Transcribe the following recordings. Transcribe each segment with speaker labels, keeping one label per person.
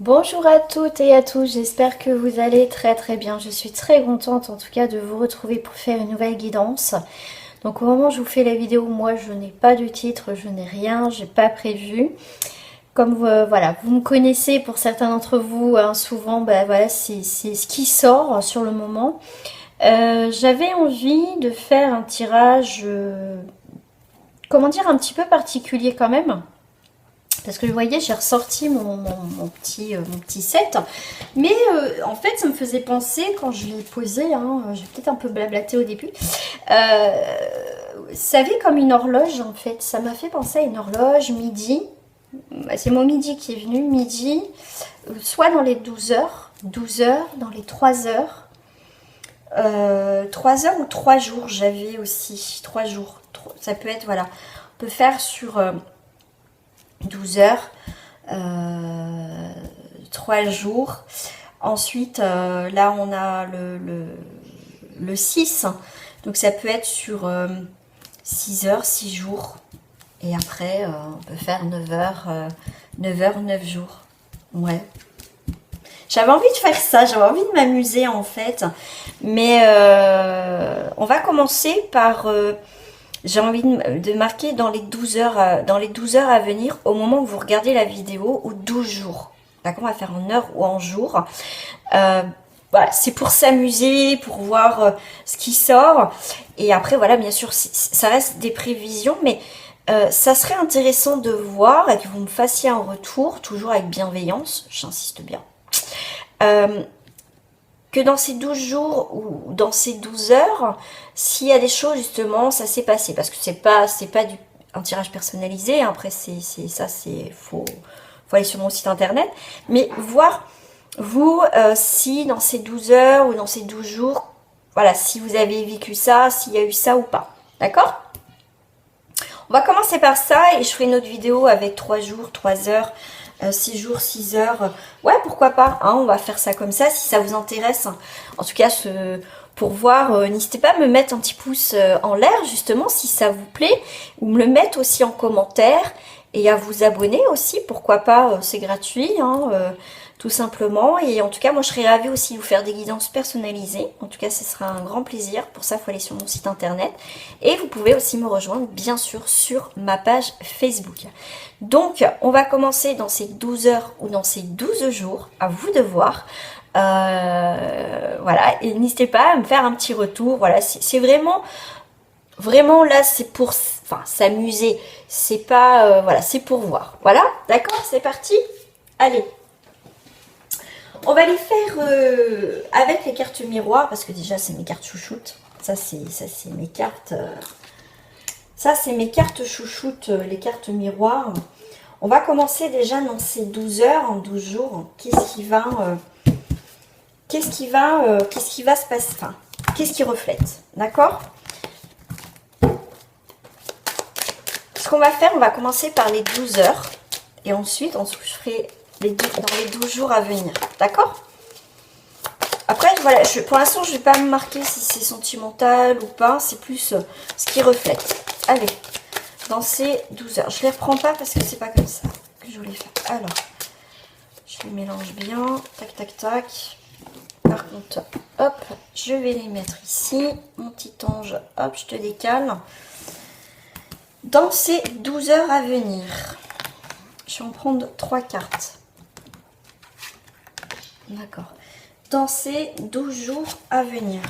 Speaker 1: Bonjour à toutes et à tous, j'espère que vous allez très bien. Je suis très contente en tout cas de vous retrouver pour faire une nouvelle guidance. Donc au moment où je vous fais la vidéo, moi je n'ai pas de titre, je n'ai rien, j'ai pas prévu. Comme voilà, vous me connaissez pour certains d'entre vous, hein, souvent voilà, c'est ce qui sort sur le moment. J'avais envie de faire un tirage, comment dire, un petit peu particulier quand même. Parce que vous voyez, j'ai ressorti mon petit set. Mais en fait, ça me faisait penser, quand je l'ai posé, hein, j'ai peut-être un peu blablaté au début, ça fait comme une horloge en fait. Ça m'a fait penser à une horloge midi. C'est mon midi qui est venu, midi, soit dans les 12 heures, dans les 3 heures. 3 heures ou 3 jours, j'avais aussi. 3 jours. Ça peut être, voilà. On peut faire sur 12 heures, 3 jours. Ensuite, là, on a le 6. Donc, ça peut être sur 6 heures, 6 jours. Et après, on peut faire 9 heures, 9 heures, 9 jours. Ouais. J'avais envie de faire ça, j'avais envie de m'amuser en fait. Mais on va commencer par... j'ai envie de marquer dans les 12 heures, dans les 12 heures à venir, au moment où vous regardez la vidéo, ou 12 jours. D'accord, on va faire en heure ou en jour. Voilà, c'est pour s'amuser, pour voir ce qui sort. Et après, voilà, bien sûr, ça reste des prévisions, mais ça serait intéressant de voir et que vous me fassiez un retour, toujours avec bienveillance, j'insiste bien. Que dans ces 12 jours ou dans ces 12 heures, s'il y a des choses justement, ça s'est passé. Parce que c'est pas un tirage personnalisé. Après, faut aller sur mon site internet. Mais voir, vous, si dans ces 12 heures ou dans ces 12 jours, voilà, si vous avez vécu ça, s'il y a eu ça ou pas. D'accord? On va commencer par ça et je ferai une autre vidéo avec 3 jours, 3 heures, 6 jours, 6 heures. Ouais, pourquoi pas, hein, on va faire ça comme ça si ça vous intéresse. En tout cas, pour voir, n'hésitez pas à me mettre un petit pouce en l'air justement si ça vous plaît, ou me le mettre aussi en commentaire et à vous abonner aussi, pourquoi pas, c'est gratuit, hein, tout simplement. Et en tout cas, moi je serais ravie aussi de vous faire des guidances personnalisées. En tout cas, ce sera un grand plaisir. Pour ça, il faut aller sur mon site internet. Et vous pouvez aussi me rejoindre, bien sûr, sur ma page Facebook. Donc, on va commencer dans ces 12 heures ou dans ces 12 jours. À vous de voir. Voilà, et n'hésitez pas à me faire un petit retour. Voilà, c'est vraiment là, c'est pour s'amuser. C'est pas, voilà, c'est pour voir. Voilà, d'accord, c'est parti. Allez. On va les faire avec les cartes miroirs parce que déjà c'est mes cartes chouchoutes. Ça c'est mes cartes. Ça c'est mes cartes chouchoutes, les cartes miroirs. On va commencer déjà dans ces 12 heures, en 12 jours. Qu'est-ce qui va se passer, enfin, qu'est-ce qui reflète, d'accord? Ce qu'on va faire, on va commencer par les 12 heures et ensuite je ferai dans les 12 jours à venir, d'accord? Après, voilà, pour l'instant, je ne vais pas me marquer si c'est sentimental ou pas, c'est plus ce qui reflète. Allez, dans ces 12 heures. Je ne les reprends pas parce que c'est pas comme ça que je voulais faire. Alors, je les mélange bien, tac, tac, tac. Par contre, hop, je vais les mettre ici. Mon petit ange, hop, je te décale. Dans ces 12 heures à venir, je vais en prendre 3 cartes. D'accord. Dans ces 12 jours à venir.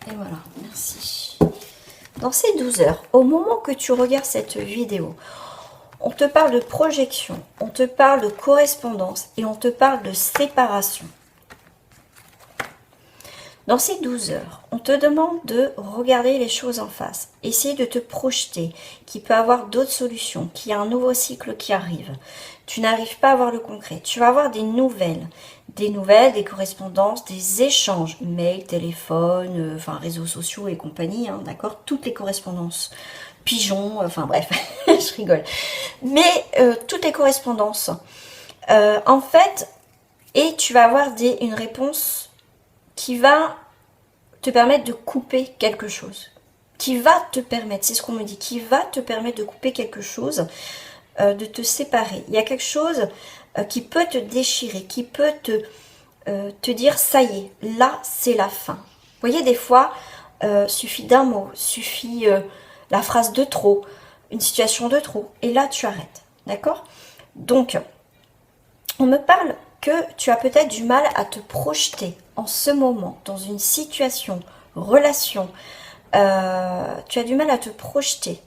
Speaker 1: Et voilà, merci. Dans ces 12 heures, au moment que tu regardes cette vidéo, on te parle de projection, on te parle de correspondance et on te parle de séparation. Dans ces 12 heures, on te demande de regarder les choses en face, essayer de te projeter, qu'il peut y avoir d'autres solutions, qu'il y a un nouveau cycle qui arrive. Tu n'arrives pas à voir le concret. Tu vas avoir des nouvelles, des correspondances, des échanges, mail, téléphone, enfin réseaux sociaux et compagnie, hein, d'accord, toutes les correspondances, pigeons, enfin bref, je rigole. Mais toutes les correspondances, en fait, et tu vas avoir une réponse qui va te permettre de couper quelque chose. Qui va te permettre, c'est ce qu'on me dit, qui va te permettre de couper quelque chose. de te séparer. Il y a quelque chose qui peut te déchirer, qui peut te dire ça y est, là c'est la fin. Vous voyez, des fois, suffit d'un mot, suffit la phrase de trop, une situation de trop, et là tu arrêtes, d'accord? Donc, on me parle que tu as peut-être du mal à te projeter en ce moment, dans une situation, relation, tu as du mal à te projeter,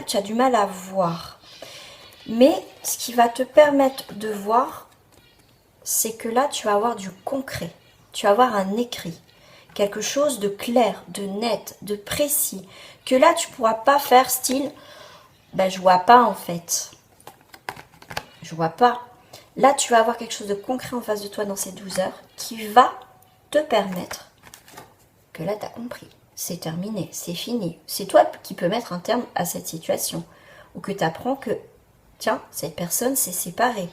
Speaker 1: tu as du mal à voir. Mais ce qui va te permettre de voir, c'est que là, tu vas avoir du concret. Tu vas avoir un écrit. Quelque chose de clair, de net, de précis. Que là, tu ne pourras pas faire style, ben, je vois pas en fait. Je vois pas. Là, tu vas avoir quelque chose de concret en face de toi dans ces 12 heures qui va te permettre que là, tu as compris. C'est terminé, c'est fini. C'est toi qui peux mettre un terme à cette situation. Ou que tu apprends que, tiens, cette personne s'est séparée.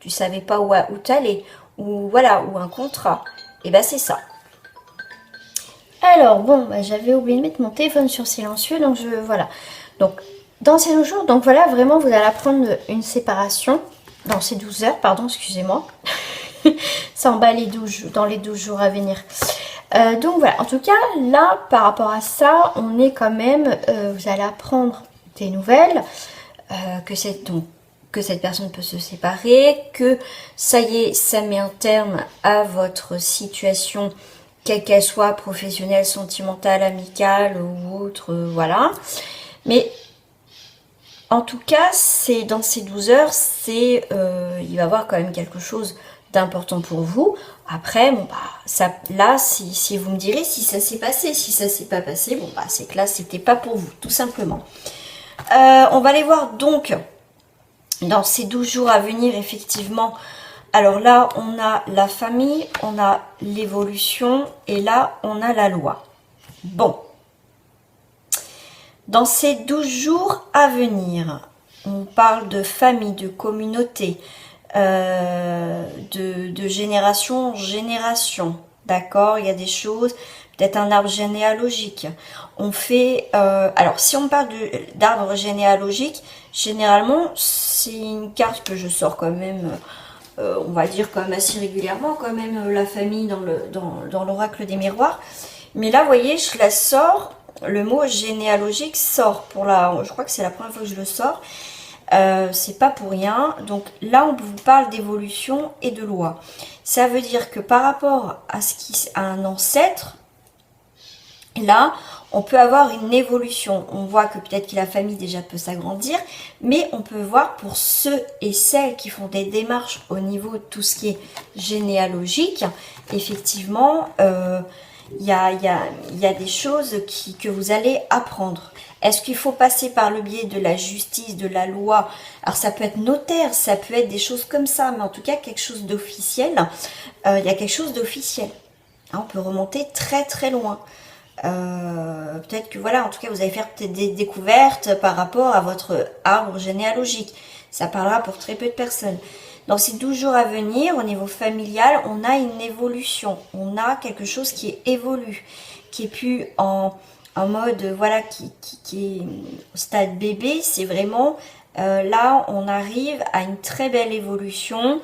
Speaker 1: Tu savais pas où t'allais, ou voilà, ou un contrat. Et ben c'est ça. Alors bon, bah, j'avais oublié de mettre mon téléphone sur silencieux, donc voilà. Donc dans ces 12 jours, donc voilà, vraiment vous allez apprendre une séparation dans ces 12 heures, pardon, excusez-moi. Ça en bat dans les 12 jours à venir. Donc voilà, en tout cas là par rapport à ça, on est quand même, vous allez apprendre des nouvelles, que cette personne peut se séparer, que ça y est, ça met un terme à votre situation, quelle qu'elle soit, professionnelle, sentimentale, amicale ou autre, voilà. Mais en tout cas, c'est dans ces 12 heures, il va y avoir quand même quelque chose d'important pour vous. Après, bon bah, ça, là, si vous me direz si ça s'est passé, si ça s'est pas passé, bon bah, c'est que là, c'était pas pour vous, tout simplement. On va aller voir donc dans ces 12 jours à venir, effectivement. Alors là, on a la famille, on a l'évolution et là, on a la loi. Bon. Dans ces 12 jours à venir, on parle de famille, de communauté, de génération en génération. D'accord? Il y a des choses, peut-être un arbre généalogique. On fait... alors, si on parle d'arbre généalogique, généralement, c'est une carte que je sors quand même, on va dire quand même assez régulièrement, quand même, la famille dans l'oracle des miroirs. Mais là, vous voyez, je la sors, le mot généalogique sort je crois que c'est la première fois que je le sors. C'est pas pour rien. Donc là, on vous parle d'évolution et de loi. Ça veut dire que par rapport à un ancêtre, là, on peut avoir une évolution. On voit que peut-être que la famille déjà peut s'agrandir, mais on peut voir pour ceux et celles qui font des démarches au niveau de tout ce qui est généalogique, effectivement, il y a des choses que vous allez apprendre. Est-ce qu'il faut passer par le biais de la justice, de la loi? Alors ça peut être notaire, ça peut être des choses comme ça, mais en tout cas quelque chose d'officiel. Il y a quelque chose d'officiel. Hein, on peut remonter très très loin. Peut-être que voilà, en tout cas vous allez faire peut-être des découvertes par rapport à votre arbre généalogique. Ça parlera pour très peu de personnes. Dans ces 12 jours à venir, au niveau familial, on a une évolution. On a quelque chose qui évolue, qui est plus en mode, voilà, qui est au stade bébé. C'est vraiment, là, on arrive à une très belle évolution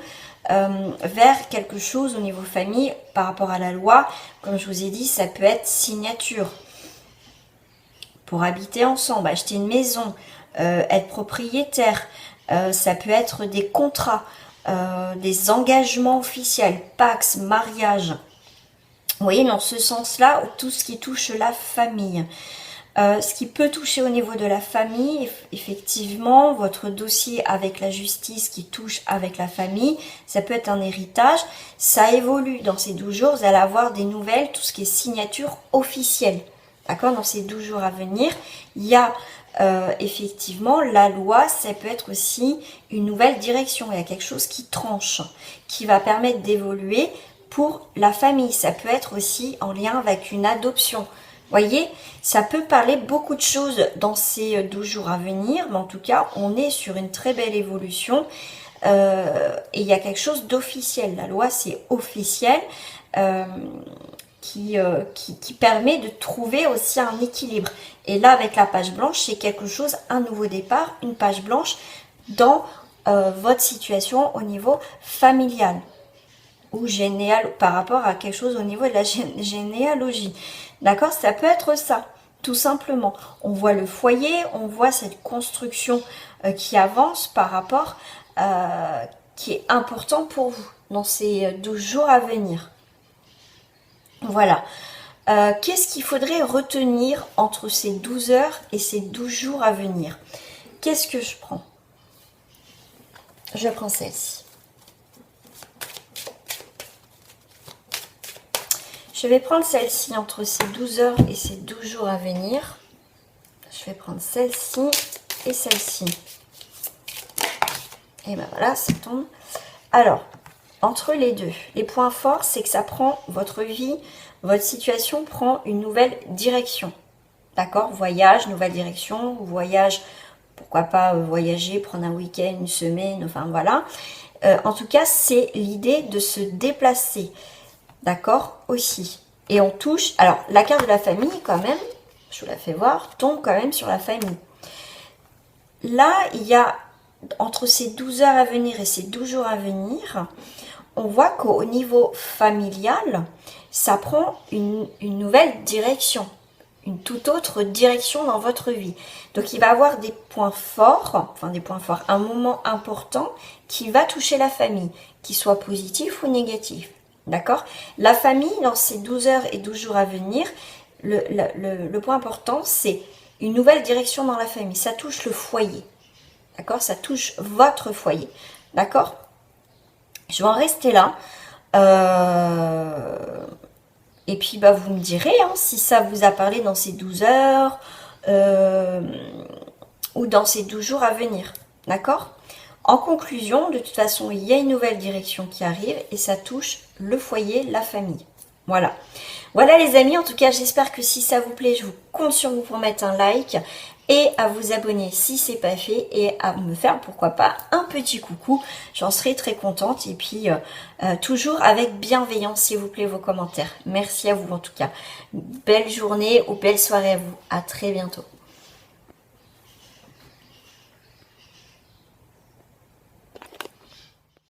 Speaker 1: vers quelque chose au niveau famille par rapport à la loi. Comme je vous ai dit, ça peut être signature pour habiter ensemble, acheter une maison, être propriétaire. Ça peut être des contrats, des engagements officiels, pax, mariage. Vous voyez, dans ce sens-là, tout ce qui touche la famille. Ce qui peut toucher au niveau de la famille, effectivement, votre dossier avec la justice qui touche avec la famille, ça peut être un héritage. Ça évolue dans ces 12 jours, vous allez avoir des nouvelles, tout ce qui est signature officielle. D'accord? Dans ces 12 jours à venir, il y a effectivement la loi, ça peut être aussi une nouvelle direction. Il y a quelque chose qui tranche, qui va permettre d'évoluer pour la famille. Ça peut être aussi en lien avec une adoption. Voyez, ça peut parler beaucoup de choses dans ces 12 jours à venir, mais en tout cas, on est sur une très belle évolution et il y a quelque chose d'officiel. La loi, c'est officiel. qui permet de trouver aussi un équilibre. Et là, avec la page blanche, c'est quelque chose, un nouveau départ, une page blanche dans votre situation au niveau familial ou généal, par rapport à quelque chose au niveau de la généalogie. D'accord? Ça peut être ça, tout simplement. On voit le foyer, on voit cette construction qui avance par rapport, qui est important pour vous dans ces 12 jours à venir. Voilà. Qu'est-ce qu'il faudrait retenir entre ces 12 heures et ces 12 jours à venir? Qu'est-ce que je prends? Je prends celle-ci. Je vais prendre celle-ci entre ces 12 heures et ces 12 jours à venir. Je vais prendre celle-ci et celle-ci. Et ben voilà, ça tombe. Alors, entre les deux, les points forts, c'est que ça prend votre vie, votre situation prend une nouvelle direction. D'accord? Voyage, nouvelle direction, voyage, pourquoi pas voyager, prendre un week-end, une semaine, enfin voilà. En tout cas, c'est l'idée de se déplacer. D'accord? Aussi. Et on touche, alors la carte de la famille quand même, je vous la fais voir, tombe quand même sur la famille. Là, il y a, entre ces 12 heures à venir et ces 12 jours à venir, on voit qu'au niveau familial, ça prend une nouvelle direction, une toute autre direction dans votre vie. Donc, il va y avoir des points forts, enfin des points forts, un moment important qui va toucher la famille, qu'il soit positif ou négatif. D'accord? La famille, dans ces 12 heures et 12 jours à venir, le point important, c'est une nouvelle direction dans la famille. Ça touche le foyer. D'accord? Ça touche votre foyer. D'accord? Je vais en rester là. Et puis, bah, vous me direz hein, si ça vous a parlé dans ces 12 heures ou dans ces 12 jours à venir. D'accord? En conclusion, de toute façon, il y a une nouvelle direction qui arrive et ça touche le foyer, la famille. Voilà. Voilà les amis, en tout cas, j'espère que si ça vous plaît, je vous compte sur vous pour mettre un like et à vous abonner si c'est pas fait et à me faire, pourquoi pas, un petit coucou. J'en serai très contente et puis toujours avec bienveillance, s'il vous plaît, vos commentaires. Merci à vous en tout cas. Belle journée ou belle soirée à vous. À très bientôt.